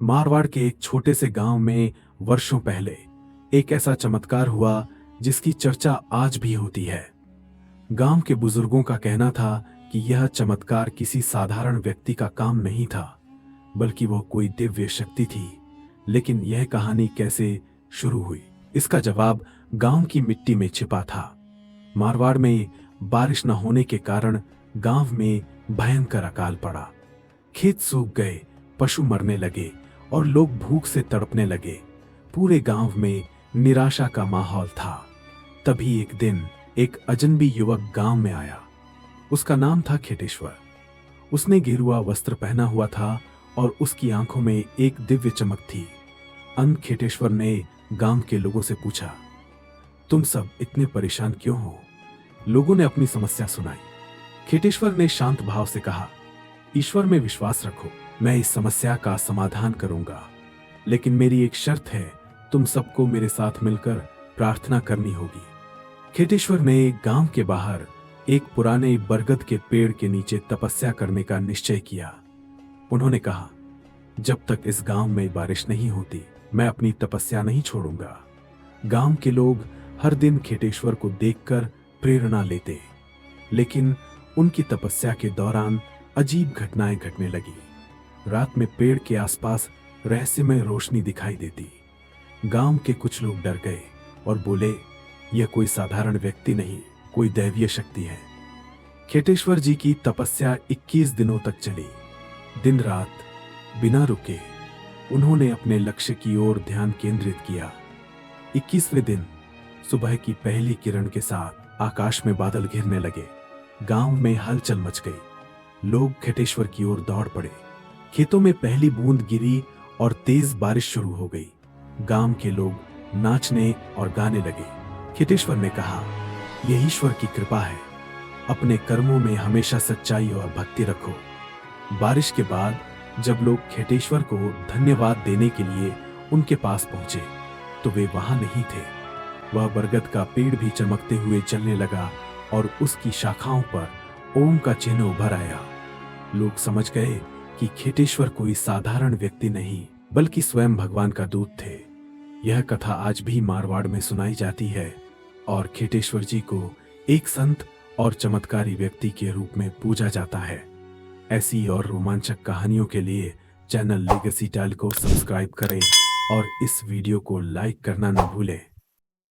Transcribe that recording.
मारवाड़ के एक छोटे से गांव में वर्षों पहले एक ऐसा चमत्कार हुआ जिसकी चर्चा आज भी होती है। गांव के बुजुर्गों का कहना था कि यह चमत्कार किसी साधारण व्यक्ति का काम नहीं था, बल्कि वो कोई दिव्य शक्ति थी। लेकिन यह कहानी कैसे शुरू हुई, इसका जवाब गांव की मिट्टी में छिपा था। मारवाड़ में बारिश न होने के कारण गांव में भयंकर अकाल पड़ा। खेत सूख गए, पशु मरने लगे और लोग भूख से तड़पने लगे। पूरे गांव में निराशा का माहौल था। तभी एक दिन एक अजनबी युवक गांव में आया। उसका नाम था खेटेश्वर। उसने गेरुआ वस्त्र पहना हुआ था और उसकी आंखों में एक दिव्य चमक थी। अंत खेटेश्वर ने गांव के लोगों से पूछा, तुम सब इतने परेशान क्यों हो? लोगों ने अपनी समस्या सुनाई। खेटेश्वर ने शांत भाव से कहा, ईश्वर में विश्वास रखो, मैं इस समस्या का समाधान करूंगा। लेकिन मेरी एक शर्त है, तुम सबको मेरे साथ मिलकर प्रार्थना करनी होगी। खेटेश्वर ने गांव के बाहर एक पुराने बरगद के पेड़ के नीचे तपस्या करने का निश्चय किया। उन्होंने कहा, जब तक इस गांव में बारिश नहीं होती, मैं अपनी तपस्या नहीं छोड़ूंगा। गांव के लोग हर दिन खेटेश्वर को देखकर प्रेरणा लेते, लेकिन उनकी तपस्या के दौरान अजीब घटनाएं घटने लगी। रात में पेड़ के आसपास रहस्यमय रोशनी दिखाई देती। गांव के कुछ लोग डर गए और बोले, यह कोई साधारण व्यक्ति नहीं, कोई दैवीय शक्ति है। खेटेश्वर जी की तपस्या 21 दिनों तक चली। दिन रात बिना रुके उन्होंने अपने लक्ष्य की ओर ध्यान केंद्रित किया। 21वें दिन सुबह की पहली किरण के साथ आकाश में बादल घिरने लगे। गांव में हलचल मच गई। लोग खेटेश्वर की ओर दौड़ पड़े। खेतों में पहली बूंद गिरी और तेज बारिश शुरू हो गई। गांव के लोग नाचने और गाने लगे। खेटेश्वर ने कहा, यह ईश्वर की कृपा है, अपने कर्मों में हमेशा सच्चाई और भक्ति रखो। बारिश के बाद जब लोग खेटेश्वर को धन्यवाद देने के लिए उनके पास पहुंचे, तो वे वहां नहीं थे। वह बरगद का पेड़ भी चमकते हुए चलने लगा और उसकी शाखाओं पर ओम का चिन्ह उभर आया। लोग समझ गए कि खेटेश्वर कोई साधारण व्यक्ति नहीं, बल्कि स्वयं भगवान का दूत थे। यह कथा आज भी मारवाड़ में सुनाई जाती है और खेटेश्वर जी को एक संत और चमत्कारी व्यक्ति के रूप में पूजा जाता है। ऐसी और रोमांचक कहानियों के लिए चैनल लेगेसी टेल को सब्सक्राइब करें और इस वीडियो को लाइक करना न भूलें।